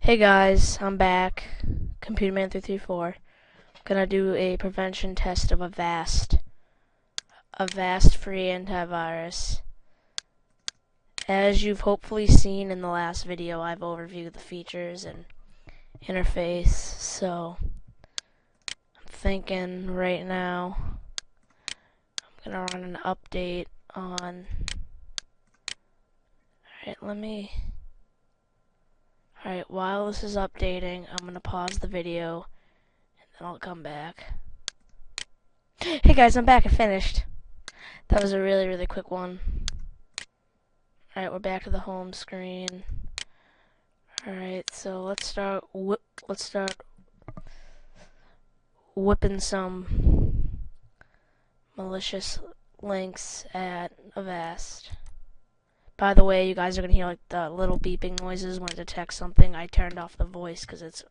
Hey guys, I'm back. Computerman334. Gonna do a prevention test of Avast. Avast free antivirus. As you've hopefully seen in the last video, I've overviewed the features and interface. So I'm thinking right now I'm gonna run an update on. Alright, while this is updating, I'm gonna pause the video and then I'll come back. Hey guys, I'm back. I finished. That was a really quick one. Alright, we're back to the home screen. Alright, so let's start whipping some malicious links at Avast. By the way, you guys are gonna hear like the little beeping noises when it detects something. I turned off the voice because it's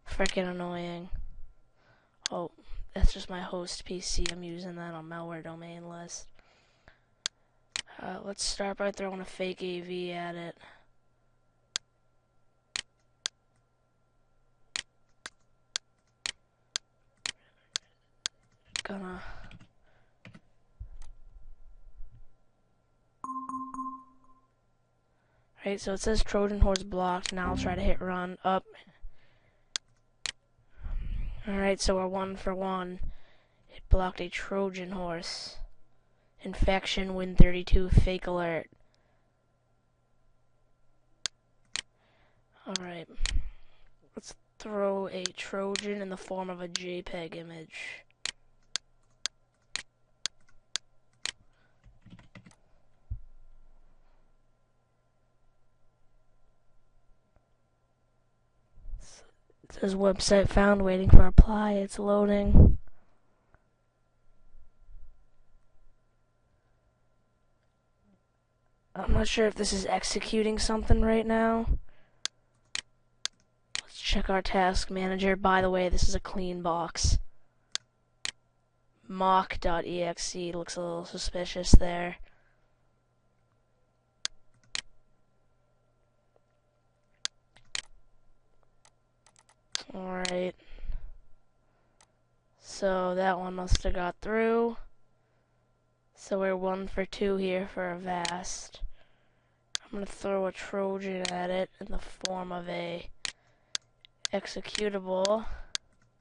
freaking annoying. Oh, that's just my host PC. I'm using that on malware domain list. Let's start by throwing a fake AV at it. Right, so it says Trojan horse blocked. Now I'll try to hit run up. Alright, so we're 1 for 1. It blocked a Trojan horse. Infection, Win32, fake alert. Alright. Let's throw a Trojan in the form of a JPEG image. It says website found, waiting for reply. It's loading. I'm not sure if this is executing something right now. Let's check our task manager. By the way, this is a clean box. Mock.exe looks a little suspicious there. Alright. So that one must have got through. So we're 1 for 2 here for Avast. I'm going to throw a Trojan at it in the form of a executable.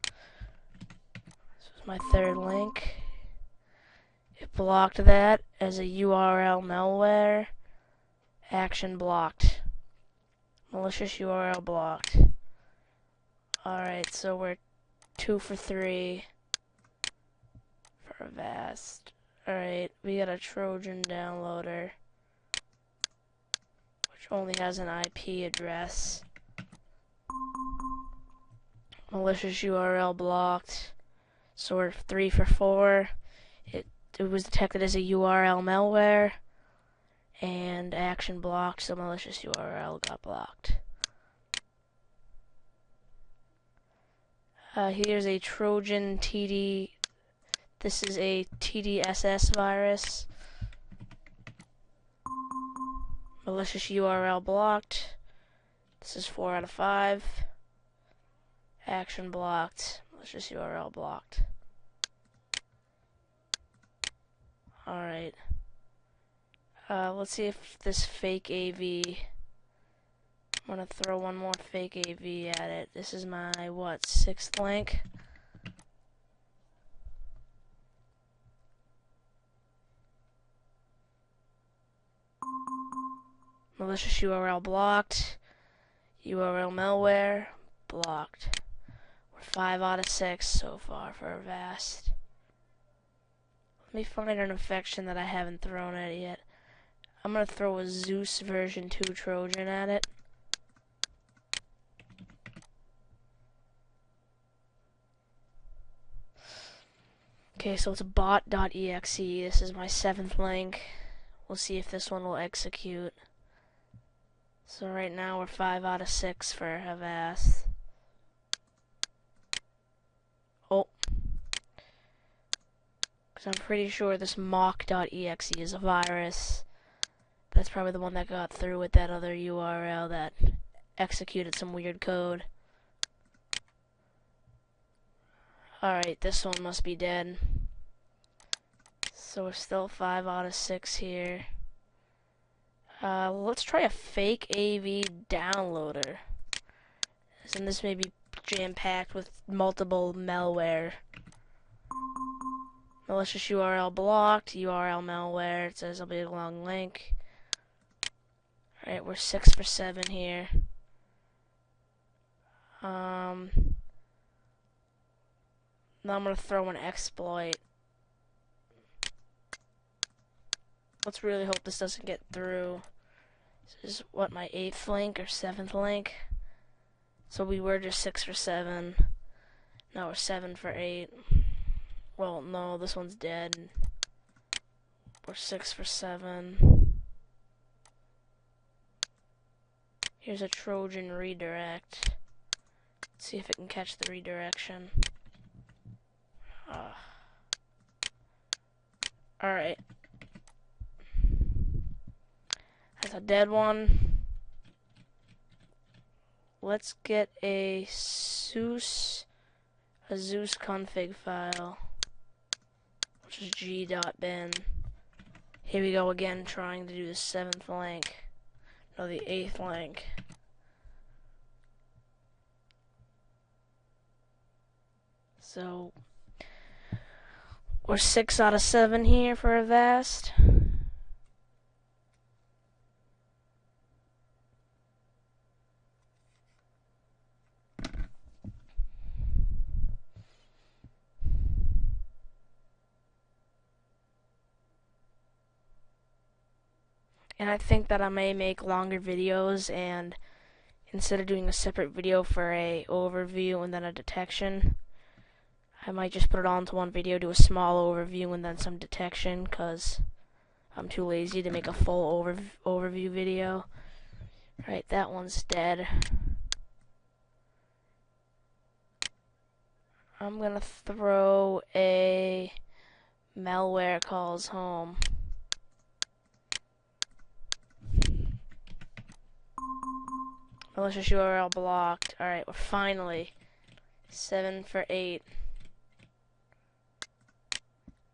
This was my third link. It blocked that as a URL malware. Action blocked. Malicious URL blocked. Alright, so we're 2 for 3 for Avast. Alright, we got a Trojan downloader, which only has an IP address. Malicious URL blocked. So we're 3 for 4. It was detected as a URL malware. And action blocked, so malicious URL got blocked. Here's a Trojan TD. This is a TDSS virus. Malicious URL blocked. This is 4 out of 5. Action blocked. Malicious URL blocked. Alright. Let's see if this fake AV. I'm gonna throw one more fake AV at it. This is my, 6th link? Malicious URL blocked. URL malware blocked. We're 5 out of 6 so far for Avast. Let me find an infection that I haven't thrown at it yet. I'm gonna throw a Zeus version 2 Trojan at it. Okay, so it's bot.exe. This is my 7th link. We'll see if this one will execute. So right now we're 5 out of 6 for Avast. Oh. Because I'm pretty sure this mock.exe is a virus. That's probably the one that got through with that other URL that executed some weird code. Alright, this one must be dead. So we're still 5 out of 6 here. Let's try a fake AV downloader. And this may be jam-packed with multiple malware. Malicious URL blocked, URL malware, it says it'll be a long link. Alright, we're 6 for 7 here. Now I'm gonna throw an exploit. Let's really hope this doesn't get through. This is what, my 8th link or 7th link? So we were just 6 for 7. Now we're 7 for 8. Well, no, this one's dead. We're 6 for 7. Here's a Trojan redirect. Let's see if it can catch the redirection. Alright. That's a dead one. Let's get a Zeus config file, which is g.bin. Here we go again, trying to do the 7th link. No, the 8th link. So we're 6 out of 7 here for Avast. And I think that I may make longer videos, and instead of doing a separate video for a overview and then a detection, I might just put it all into one video, do a small overview and then some detection, because I'm too lazy to make a full overview video. Right, that one's dead. I'm gonna throw a malware calls home. Malicious URL blocked. Alright, we're finally 7 for 8.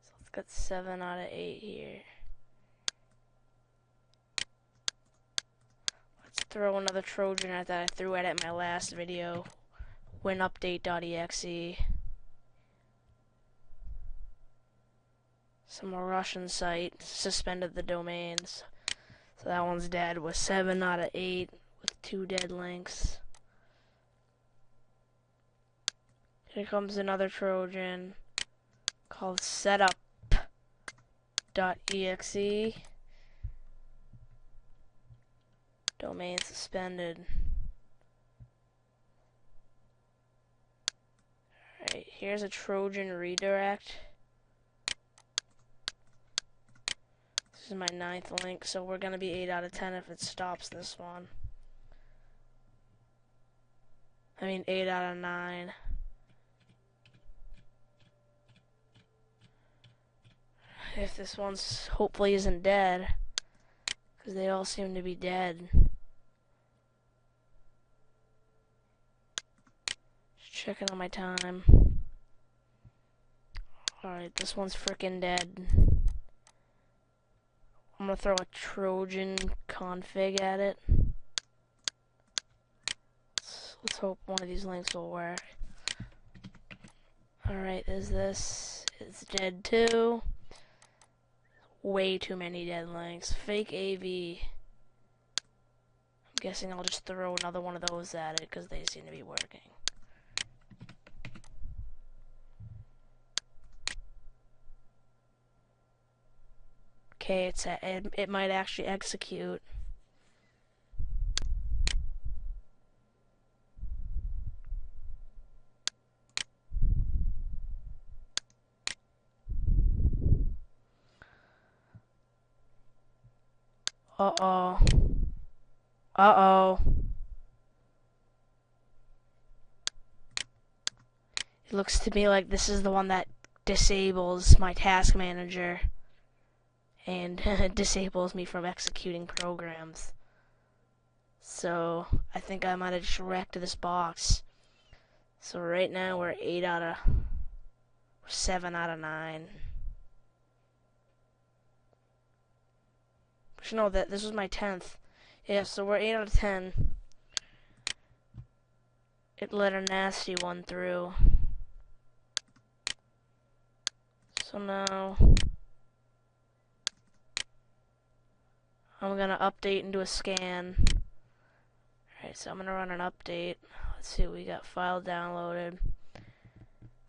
So let's get 7 out of 8 here. Let's throw another Trojan at that I threw at it in my last video. winupdate.exe. Some Russian site suspended the domains. So that one's dead with 7 out of 8. With 2 dead links. Here comes another Trojan called setup.exe. Domain suspended. Alright, here's a Trojan redirect. This is my 9th link, so we're gonna be 8 out of 10 if it stops this one. I mean 8 out of 9. If this one's hopefully isn't dead, because they all seem to be dead. Just checking on my time. Alright, this one's frickin' dead. I'm gonna throw a Trojan config at it. Let's hope one of these links will work. Alright, is this? It's dead too. Way too many dead links. Fake AV. I'm guessing I'll just throw another one of those at it because they seem to be working. Okay, it might actually execute. Uh-oh. Uh-oh. It looks to me like this is the one that disables my task manager and disables me from executing programs. So I think I might have just wrecked this box. So right now we're 7 out of 9. Actually, no, this was my 10th. Yeah, so we're 8 out of 10. It let a nasty one through. So now I'm gonna update and do a scan. Alright, so I'm gonna run an update. Let's see what we got. File downloaded.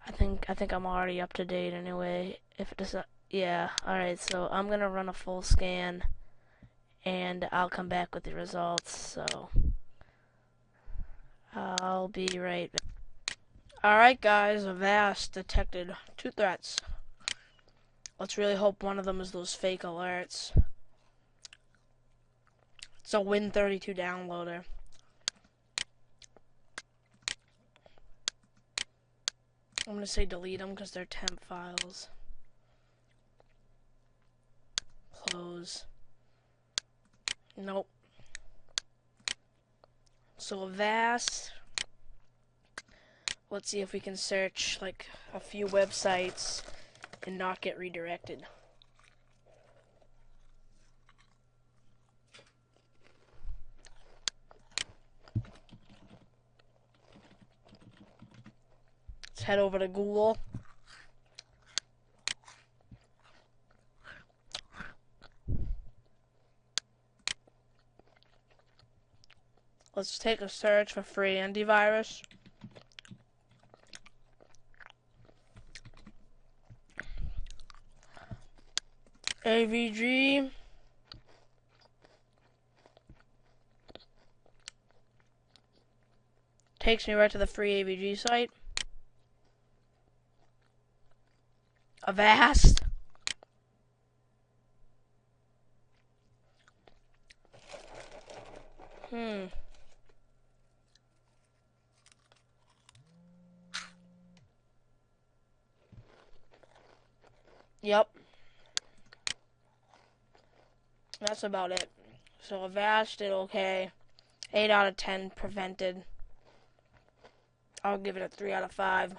I think I'm already up to date anyway. If it doesn't, yeah. Alright, so I'm gonna run a full scan and I'll come back with the results. So I'll be right back. Alright guys, Avast detected 2 threats. Let's really hope one of them is those fake alerts. It's a Win32 downloader. I'm gonna say delete them because they're temp files. Close. Nope. So Avast. Let's see if we can search like a few websites and not get redirected. Let's head over to Google. Let's take a search for free antivirus. AVG. Takes me right to the free AVG site. Avast. Yep. That's about it. So Avast did okay. 8 out of 10 prevented. I'll give it a 3 out of 5.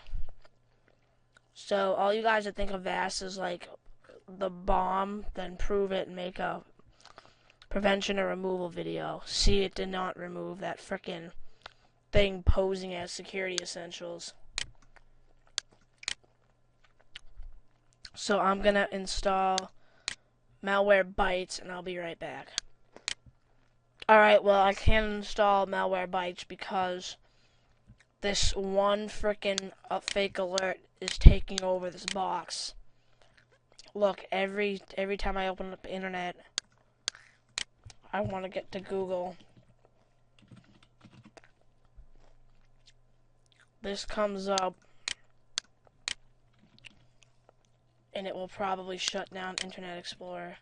So all you guys that think Avast is like the bomb, then prove it and make a prevention or removal video. See, it did not remove that frickin' thing posing as security essentials. So I'm gonna install Malwarebytes and I'll be right back. Alright, well I can't install Malwarebytes because this one frickin' fake alert is taking over this box. Look, every time I open up the internet, I want to get to Google. This comes up, and it will probably shut down Internet Explorer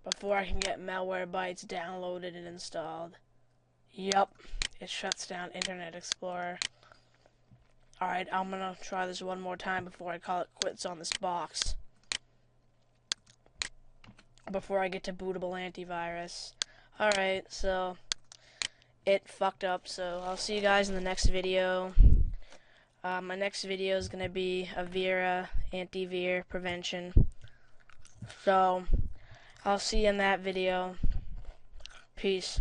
before I can get Malwarebytes downloaded and installed. Yup, it shuts down Internet Explorer. Alright, I'm gonna try this one more time before I call it quits on this box. Before I get to bootable antivirus. Alright, so it fucked up, so I'll see you guys in the next video. My next video is gonna be Avira anti-veer prevention. So I'll see you in that video. Peace.